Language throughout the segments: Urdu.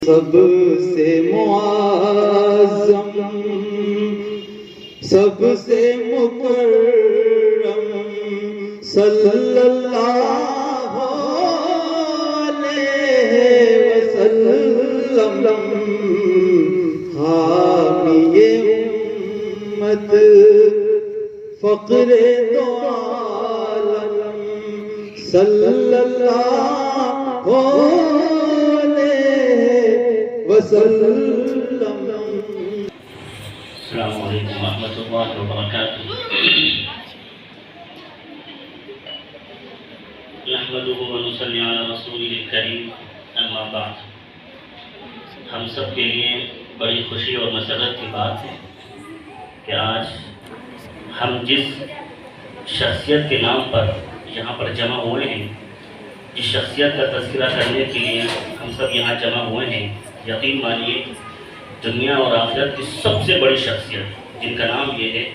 سب سے معظم سب سے مکرم صلی اللہ علیہ وسلم حامی امت فقر دو عالم صلی اللہ وسلم۔ السلام علیکم ورحمۃ اللہ وبرکاتہ۔ نحمده ونصلی علی رسوله الکریم، اما بعد۔ ہم سب کے لیے بڑی خوشی اور مسرت کی بات ہے کہ آج ہم جس شخصیت کے نام پر یہاں پر جمع ہوئے ہیں، جس شخصیت کا تذکرہ کرنے کے لیے ہم سب یہاں جمع ہوئے ہیں، یقین مانیے دنیا اور آخرت کی سب سے بڑی شخصیت جن کا نام یہ ہے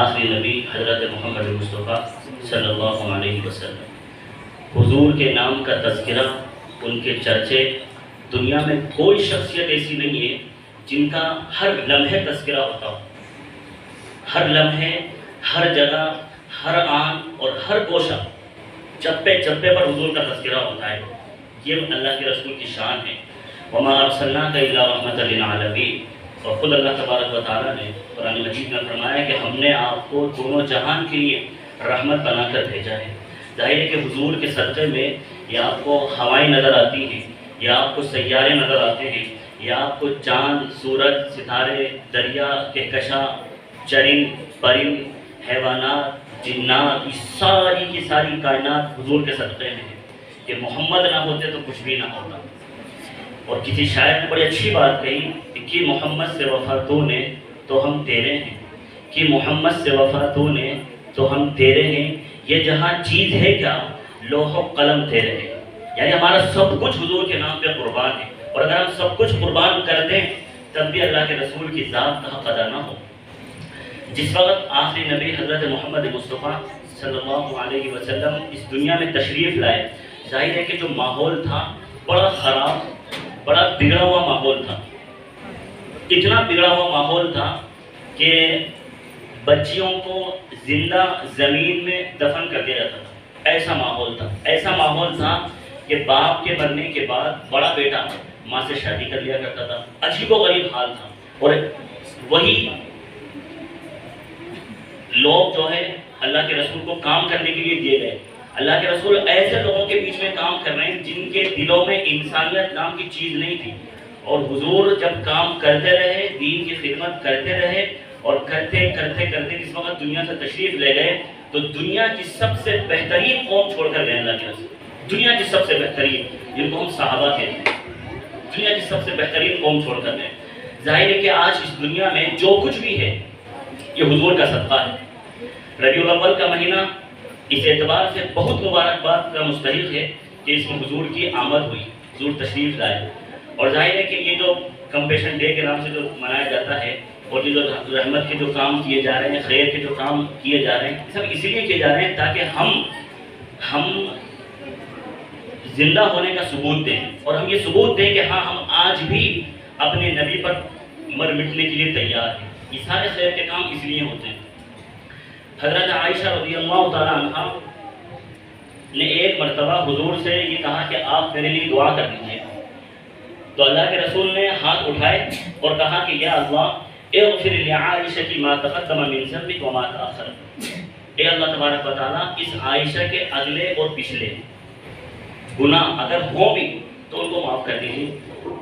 آخری نبی حضرت محمد مصطفیٰ صلی اللہ علیہ وسلم۔ حضور کے نام کا تذکرہ، ان کے چرچے، دنیا میں کوئی شخصیت ایسی نہیں ہے جن کا ہر لمحے تذکرہ ہوتا ہو۔ ہر لمحے، ہر جگہ، ہر آن اور ہر گوشہ، چپے چپے پر حضور کا تذکرہ ہوتا ہے۔ یہ اللہ کے رسول کی شان ہے۔ وما ارسلناک الا رحمۃ للعالمین۔ اور خود اللہ تبارک و تعالیٰ نے قرآن مجید میں فرمایا کہ ہم نے آپ کو دونوں جہان کے لیے رحمت بنا کر بھیجا ہے۔ ظاہر ہے کہ حضور کے صدقے میں یا آپ کو ہوائیں نظر آتی ہیں، یا آپ کو سیارے نظر آتے ہیں، یا آپ کو چاند، سورج، ستارے، دریا، کہکشاں، چرند، پرند، حیوانات، جنات، یہ ساری کی ساری کائنات حضور کے صدقے میں ہے کہ محمد نہ ہوتے تو کچھ بھی نہ ہوتا۔ اور کسی شاعر نے بڑی اچھی بات کہی کہ محمد سے وفا تو نے تو ہم تیرے ہیں، کہ محمد سے وفا تو نے تو ہم تیرے ہیں، یہ جہاں چیز ہے کیا لوح و قلم تیرے ہیں۔ یعنی ہمارا سب کچھ حضور کے نام پہ قربان ہے، اور اگر ہم سب کچھ قربان کر دیں تب بھی اللہ کے رسول کی ذات کا حق ادا نہ ہو۔ جس وقت آخری نبی حضرت محمد مصطفیٰ صلی اللہ علیہ وسلم اس دنیا میں تشریف لائے، ظاہر ہے کہ جو ماحول تھا بڑا خراب، بڑا بگڑا ہوا ماحول تھا۔ اتنا بگڑا ہوا ماحول تھا کہ بچیوں کو زندہ زمین میں دفن کر دیا جاتا تھا۔ ایسا ماحول تھا، ایسا ماحول تھا کہ باپ کے مرنے کے بعد بڑا بیٹا ماں سے شادی کر لیا کرتا تھا۔ عجیب و غریب حال تھا۔ اور وہی لوگ جو ہے اللہ کے رسول کو کام کرنے کے لیے دیے گئے۔ اللہ کے رسول ایسے لوگوں کے بیچ میں کام کر رہے ہیں جن کے دلوں میں انسانیت نام کی چیز نہیں تھی، اور حضور جب کام کرتے رہے، دین کی خدمت کرتے رہے، اور کرتے کرتے کرتے جس وقت دنیا سے تشریف لے گئے تو دنیا کی سب سے بہترین قوم چھوڑ کر گئے اللہ کے رسول۔ دنیا کی سب سے بہترین، جن کو ہم صحابہ کہتے ہیں، دنیا کی سب سے بہترین قوم چھوڑ کر گئے۔ ظاہر ہے کہ آج اس دنیا میں جو کچھ بھی ہے یہ حضور کا صدقہ ہے۔ ربیع الاول کا مہینہ اس اعتبار سے بہت مبارکباد کا مستحق ہے کہ اس میں حضور کی آمد ہوئی، حضور تشریف لائے۔ اور ظاہر ہے کہ یہ جو کمپیشن ڈے کے نام سے جو منایا جاتا ہے، اور یہ جو رحمت کے جو کام کیے جا رہے ہیں، خیر کے جو کام کیے جا رہے ہیں، سب اسی لیے کیے جا رہے ہیں تاکہ ہم زندہ ہونے کا ثبوت دیں، اور ہم یہ ثبوت دیں کہ ہاں ہم آج بھی اپنے نبی پر مر مٹنے کے لیے تیار ہیں۔ یہ سارے خیر کے کام اس لیے ہوتے ہیں۔ حضرت عائشہ رضی اللہ تعالیٰ عنہ نے ایک مرتبہ حضور سے یہ کہا کہ آپ میرے لیے دعا کر دیجیے، تو اللہ کے رسول نے ہاتھ اٹھائے اور کہا کہ یا اللہ اغفر لعائشہ کی ما تقدم من ذنبک وما تأخر۔ اے اللہ تبارک و تعالیٰ اس عائشہ کے اگلے اور پچھلے گناہ اگر ہوں بھی تو ان کو معاف کر دیجیے۔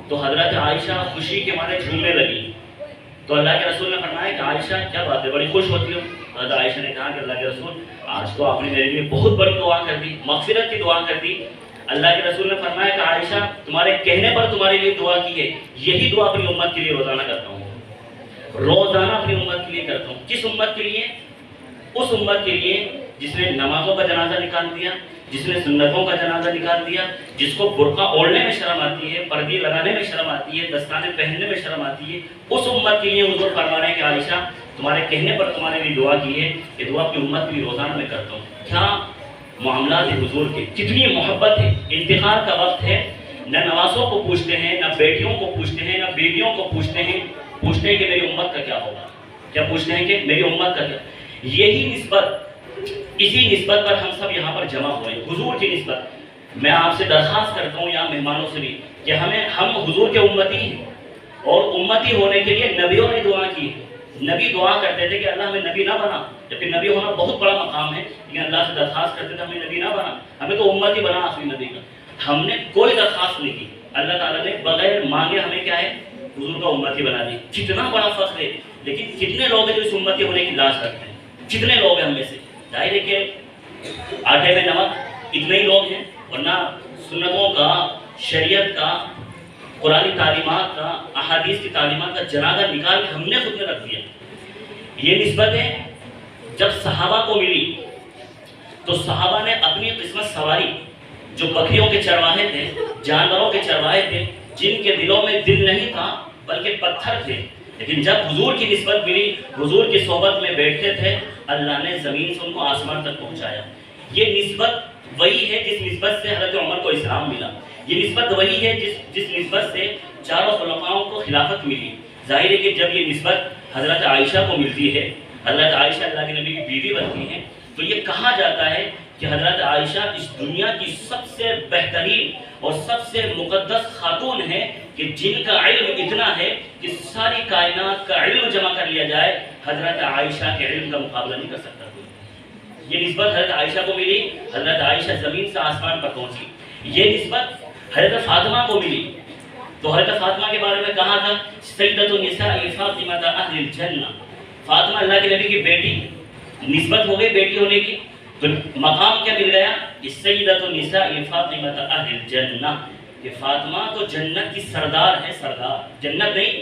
تو حضرت عائشہ خوشی کے مارے جھومنے لگی، تو اللہ کے رسول نے فرمایا کہ عائشہ کیا بات ہے، بڑی خوش ہوتی ہو؟ حضرت عائشہ نے کہا کہ اللہ کے رسول آج تو آپ نے میرے لیے بہت بڑی دعا کر دی، مغفرت کی دعا کر دی۔ اللہ کے رسول نے فرمایا کہ عائشہ تمہارے کہنے پر تمہارے لیے دعا کی ہے، یہی دعا اپنی امت کے لیے روزانہ کرتا ہوں، روزانہ اپنی امت کے لیے کرتا ہوں۔ کس امت کے لیے؟ اس امت کے لیے جس نے نمازوں کا جنازہ نکال دیا، جس نے سنتوں کا جنازہ نکال دیا، جس کو برقع اوڑھنے میں شرم آتی ہے، پردے لگانے میں شرم آتی ہے، دستانے پہننے میں شرم آتی ہے، اس امت کے لیے حضور فرما رہے ہیں کہ عائشہ تمہارے کہنے پر تمہارے لیے دعا کی ہے، یہ دعا اپنی امت کے لیے روزانہ میں کرتا ہوں۔ کیا معاملات حضور کے، کتنی محبت ہے۔ انتقال کا وقت ہے، نہ نوازوں کو پوچھتے ہیں، نہ بیٹیوں کو پوچھتے ہیں، نہ بیویوں کو پوچھتے ہیں کہ میری امت کا کیا ہوگا، کیا پوچھتے ہیں کہ میری امت کا کیا. یہی نسبت، اسی نسبت پر ہم سب یہاں پر جمع ہوئے، حضور کی نسبت. میں آپ سے درخواست کرتا ہوں یہاں مہمانوں سے بھی کہ ہم حضور کے امتی ہیں، اور امتی ہونے کے لیے نبیوں نے دعا کی ہے. نبی دعا کرتے تھے کہ اللہ ہمیں نبی نہ بنا، جبکہ نبی ہونا بہت بڑا مقام ہے، لیکن اللہ سے درخواست کرتے تھے ہمیں نبی نہ بنا، ہمیں تو امتی بنا آخری نبی کا. ہم نے کوئی درخواست نہیں کی، اللہ تعالیٰ نے بغیر مانگے ہمیں کیا ہے، حضور کا امتی بنا دی. کتنا بڑا فخر ہے. لیکن کتنے لوگ ہیں جو اس امتی ہونے کی لاج رکھتے ہیں؟ کتنے لوگ ہیں ہم میں سے؟ ظاہر ہے کہ آٹے میں نمک اتنے ہی لوگ ہیں، ورنہ سنتوں کا، شریعت کا، قرآنی تعلیمات کا، احادیث کی تعلیمات کا جنازہ نکال کے ہم نے خود میں رکھ دیا. یہ نسبتیں جب صحابہ کو ملی تو صحابہ نے اپنی قسمت سواری. جو بکریوں کے چرواہے تھے، جانوروں کے چرواہے تھے، جن کے دلوں میں دل نہیں تھا بلکہ پتھر تھے، لیکن جب حضور کی نسبت ملی، حضور کی صحبت میں بیٹھتے تھے، اللہ نے زمین سے ان کو آسمان تک پہنچایا. یہ نسبت وہی ہے جس نسبت سے حضرت عمر کو اسلام ملا. یہ نسبت وہی ہے جس نسبت سے چاروں خلفاؤں کو خلافت ملی. ظاہر ہے کہ جب یہ نسبت حضرت عائشہ کو ملتی ہے، حضرت عائشہ اللہ کے نبی کی بیوی بنتی ہیں، تو یہ کہا جاتا ہے کہ حضرت عائشہ اس دنیا کی سب سے بہترین اور سب سے مقدس خاتون ہے کہ جن کا علم اتنا ہے کہ ساری کائنات کا علم جمع کر لیا جائے، حضرت عائشہ کے علم کا مقابلہ نہیں کر سکتا. یہ نسبت حضرت عائشہ کو ملی، حضرت عائشہ زمین سے آسمان پر پہنچی. یہ نسبت حضرت فاطمہ کو ملی، تو حضرت فاطمہ کے بارے میں کہا تھا سیدۃ النساء فاطمہ اہل الجنہ. فاطمہ اللہ کے نبی کی بیٹی، نسبت ہو گئی بیٹی ہونے کی، تو مقام کیا مل گیا کہ سیدۃ النساء فاطمہ اہل الجنہ، کہ فاطمہ تو جنت کی سردار ہے. سردار جنت نہیں،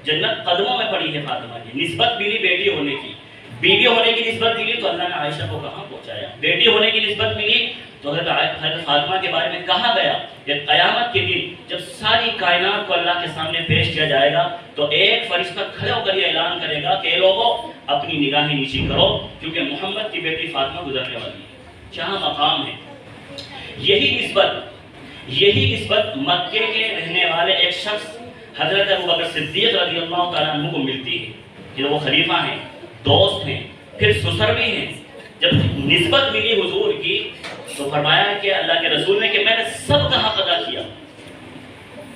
جنت قدموں میں پڑی ہے فاطمہ کی. نسبت ملی بیٹی ہونے کی. بیوی ہونے کی نسبت ملی تو اللہ نے عائشہ کو کہاں پہنچایا. بیٹی ہونے کی نسبت ملی تو حضرت فاطمہ کے بارے میں کہا گیا کہ قیامت کے دن جب ساری کائنات کو اللہ کے سامنے پیش کیا جائے گا تو ایک فرشتہ کھڑے ہو کر یہ اعلان کرے گا کہ اے لوگوں اپنی نگاہیں نیچی کرو کیونکہ محمد کی بیٹی فاطمہ گزرنے والی ہے. کیا مقام ہے. یہی نسبت مکے کے رہنے والے ایک شخص حضرت ابوبکر صدیق رضی اللہ تعالیٰ عنہ کو ملتی ہے کہ وہ خلیفہ ہیں، دوست ہیں، پھر سسر بھی ہیں. جب نسبت ملی حضور کی تو فرمایا کہ اللہ کے رسول نے کہ میں نے سب کا حق ادا کیا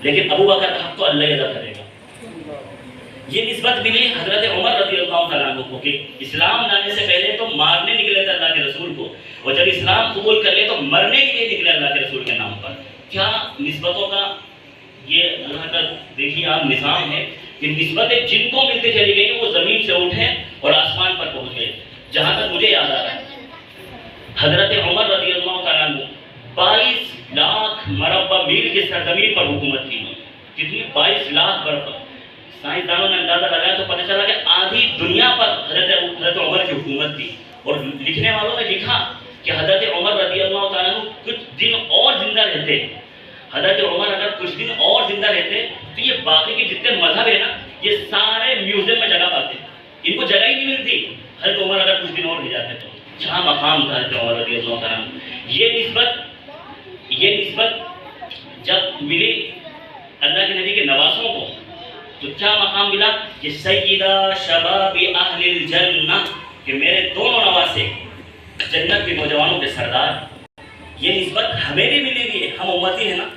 لیکن ابو بکر کا حق تو اللہ ہی ادا کرے گا. یہ نسبت ملی حضرت عمر رضی اللہ تعالیٰ عنہ کو کہ اسلام لانے سے پہلے تو مارنے نکلے تھے اللہ کے رسول کو، اور جب اسلام قبول کر لے تو مرنے کے لیے نکلے اللہ کے رسول کے نام پر. کیا نسبتوں کا یہ اللہ کا دیکھیے آپ نظام ہے کہ نسبتیں جن کو ملتے چلی گئی وہ زمین سے اٹھے اور آسمان پر پہنچ گئے. جہاں تک مجھے یاد آ رہا ہے حضرت عمر رضی اللہ تعالیٰ عنہ 22 لاکھ مربع میل کی سرزمین پر حکومت کی. کتنی 22 لاکھ مربع. سائنسدانوں نے اندازہ لگایا تو پتہ چلا کہ آدھی دنیا پر حضرت عمر کی حکومت تھی. اور لکھنے والوں نے لکھا کہ حضرت عمر رضی اللہ تعالیٰ عنہ کچھ دن اور زندہ رہتے. حضرت عمر اگر کچھ دن اور زندہ رہتے تو یہ باقی کے جتنے مذہب ہیں نا یہ سارے میوزیم میں جگہ پاتے. ان کو جگہ ہی نہیں ملتی. حضرت عمر اگر کچھ دن اور رہ جاتے تو کیا مقام تھا حضرت عمر رضی اللہ تعالیٰ عنہ. یہ نسبت جب ملی اللہ کے نبی کے نواسوں کو تو کیا مقام ملا کہ سیدہ شباب اہل الجنہ، کہ میرے دونوں نواسے جنت کے نوجوانوں کے سردار. یہ نسبت ہمیں بھی ملی ہوئی ہے، ہم امتی ہیں نا،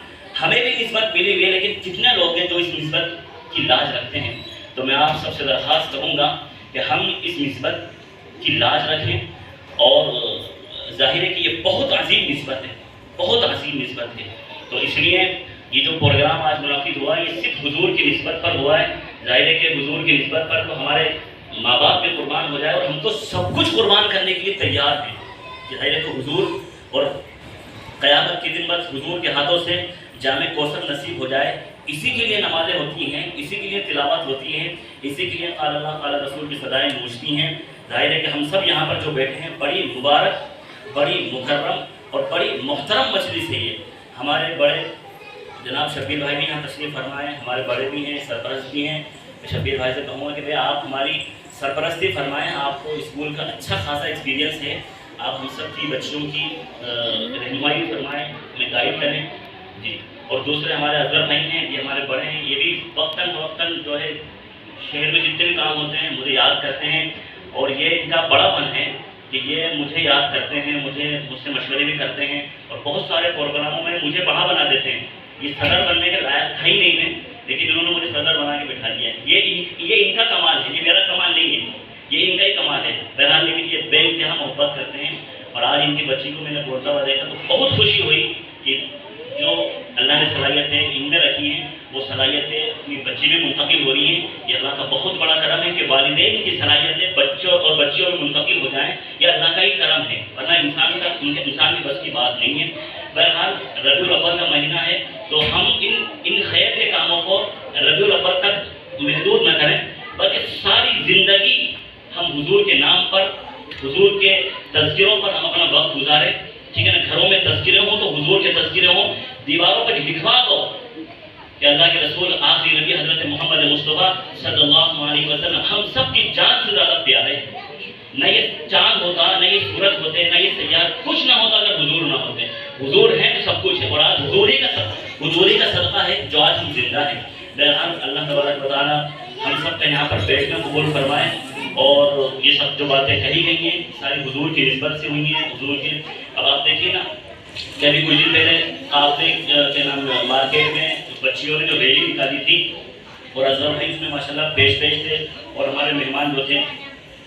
ہمیں بھی نسبت ملی ہوئی ہے. لیکن کتنے لوگ ہیں جو اس نسبت کی لاج رکھتے ہیں. تو میں آپ سب سے درخواست کروں گا کہ ہم اس نسبت کی لاج رکھیں. اور ظاہر ہے کہ یہ بہت عظیم نسبت ہے، بہت عظیم نسبت ہے. تو اس لیے یہ جو پروگرام آج منعقد ہوا ہے یہ صرف حضور کی نسبت پر ہوا ہے. ظاہر ہے کہ حضور کی نسبت پر تو ہمارے ماں باپ بھی قربان ہو جائے اور ہم تو سب کچھ قربان کرنے کے لیے تیار ہیں. ظاہر ہے کہ حضور اور قیامت کے دن بس حضور کے ہاتھوں سے جامع کوثر نصیب ہو جائے، اسی کے لیے نمازیں ہوتی ہیں، اسی کے لیے تلاوت ہوتی ہے، اسی کے لیے قال اللہ قال رسول کی صدائیں گونجتی ہیں. ظاہر ہے کہ ہم سب یہاں پر جو بیٹھے ہیں بڑی مبارک، بڑی مکرم اور بڑی محترم مجلس ہے. یہ ہمارے بڑے جناب شبیر بھائی بھی یہاں تشریف فرمائے، ہمارے بڑے بھی ہیں، سرپرست بھی ہیں. شبیر بھائی سے کہوں گا کہ بھائی آپ ہماری سرپرستی فرمائیں، آپ کو اسکول کا اچھا خاصا ایکسپیرینس ہے، آپ ہم سب کی بچیوں کی رہنمائی فرمائیں، ہمیں گائیڈ کریں. جی اور دوسرے ہمارے اظہر بھائی ہیں، یہ ہمارے بڑے ہیں، یہ بھی وقتاً فوقتاً جو ہے شہر میں جتنے بھی کام ہوتے ہیں مجھے یاد کرتے ہیں، اور یہ ان کا بڑا پن ہے کہ یہ مجھے یاد کرتے ہیں، مجھ سے مشورے بھی کرتے ہیں، اور بہت سارے پروگراموں میں مجھے بڑا بنا دیتے ہیں۔ یہ صدر بننے کے لائق تھا ہی نہیں میں، لیکن انہوں نے مجھے صدر بنا کے بٹھا دیا ہے۔ یہ ان کا کمال ہے، یہ میرا کمال نہیں ہے، یہ ان کا ہی کمال ہے۔ بہرحال لیکن یہ بے انتہا محبت کرتے ہیں، اور آج ان کی بچی کو میں نے بولتا ہوا دیکھا تو بہت خوشی ہوئی کہ جو اللہ نے صلاحیتیں ان میں رکھی ہیں وہ صلاحیتیں اپنی بچی میں منتقل ہو رہی ہیں۔ یہ اللہ کا بہت بڑا کرم ہے کہ والدین کی صلاحیتیں بچوں اور بچیوں میں منتقل ہو جائیں، یہ اللہ کا ہی کرم ہے، ورنہ انسان کی بس کی بات نہیں ہے۔ بہرحال ربیع الاول کا مہینہ ہے تو ہم ان خیر کے کاموں کو ربیع الاول تک محدود نہ کریں، بلکہ ساری زندگی ہم حضور کے نام پر، حضور کے تذکروں پر ہم اپنا وقت گزاریں، ٹھیک ہے نا۔ گھروں میں تذکرے ہوں تو حضور کے تذکرے ہوں، دیواروں پر لکھوا دو کہ اللہ کے رسول آخری نبی حضرت محمد مصطفیٰ صلی اللہ علیہ وسلم ہم سب کی جان سے زیادہ پیارے ہیں۔ نہ یہ چاند ہوتا، نہ یہ سورج ہوتے، نہ یہ سیارے، کچھ نہ ہوتا اگر حضور نہ ہوتے۔ حضور ہے تو سب کچھ ہے، اور آج حضوری کا صدقہ ہے جو آج ہم زندہ ہیں۔ بہرحال اللہ تبارک و تعالیٰ ہم سب کا یہاں پر بیٹھنا قبول فرمائے، اور یہ سب جو باتیں کہی گئی ہیں ساری حضور کی نسبت سے ہوئی ہیں، حضور کی۔ اب آپ دیکھیے نا کہ ابھی کچھ دن پہلے آپ نے کیا نام مارکیٹ میں بچیوں نے جو ریلی نکالی تھی، اور اظہر بھائی اس میں ماشاءاللہ پیش تھے، اور ہمارے مہمان جو تھے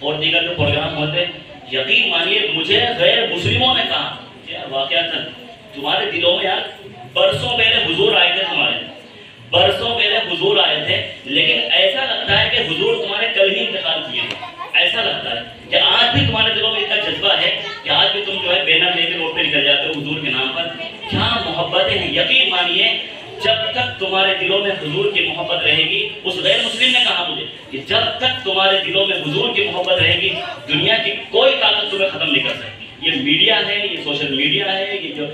اور دیگر جو پروگرام ہوتے، یقین مانیے مجھے غیر مسلموں نے کہا کہ واقعات تمہارے دلوں میں یار برسوں پہلے حضور آئے تھے، برسوں پہلے حضور آئے تھے، لیکن ایسا لگتا ہے کہ حضور تمہارے کل ہی انتقال کیے ہیں۔ ایسا لگتا ہے کہ آج بھی تمہارے دلوں میں اتنا جذبہ ہے کہ آج بھی تم جو ہے بینر لے کے روڈ پہ نکل جاتے ہو حضور کے نام پر۔ کیا محبتیں ہیں! یقین مانیے جب تک تمہارے دلوں میں حضور کی محبت رہے گی، اس غیر مسلم نے کہا مجھے کہ جب تک تمہارے دلوں میں حضور کی محبت رہے گی، دنیا کی کوئی طاقت تمہیں ختم نہیں کر سکتی۔ یہ میڈیا ہے، یہ سوشل میڈیا ہے، یہ جو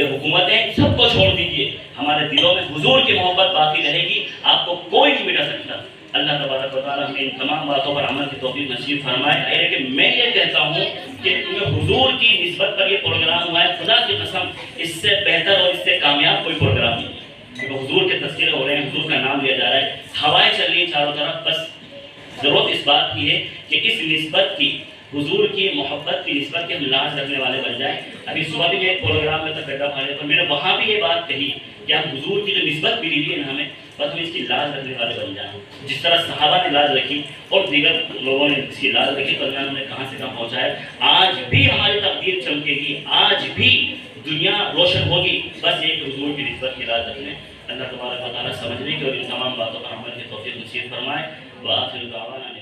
حکومت ہے، سب کو چھوڑ دیجئے، ہمارے دلوں میں حضور کی محبت باقی رہے گی، آپ کو کوئی نہیں مٹا سکتا۔ اللہ تبارک و تعالیٰ ہمیں ان تمام باتوں پر عمل کی توفیق نصیب فرمائے۔ کہ میں یہ کہتا ہوں کہ حضور کی نسبت پر یہ پروگرام ہوا ہے، خدا کی قسم اس سے بہتر اور اس سے کامیاب کوئی پروگرام نہیں ہے، کیونکہ حضور کے تذکرے ہو رہے ہیں، حضور کا نام لیا جا رہا ہے، ہوائیں چل رہی ہیں چاروں طرف۔ بس ضرورت اس بات کی ہے کہ اس نسبت کی، حضور کی محبت کی نسبت کے ہم لاز رکھنے والے بن جائیں۔ ابھی صبح بھی میں ایک پروگرام میں تھا گڈھا پھاڑے پر، میں نے وہاں بھی یہ بات کہی کہ ہم حضور کی جو نسبت ملی ہوئی ہے نا ہمیں، بس ہم اس کی لاز رکھنے والے بن جائیں، جس طرح صحابہ نے لاز رکھی اور دیگر لوگوں نے اس کی لاز رکھی، تو اللہ نے کہاں سے کہاں پہنچایا۔ آج بھی ہماری تقدیر چمکے گی، آج بھی دنیا روشن ہوگی، بس ایک حضور کی نسبت کی لاز رکھنے۔ اللہ تبارک و تعالیٰ سمجھنے کی اور ان تمام باتوں پر عمل کی توفیق نصیب فرمائے۔ وآخر دعوانا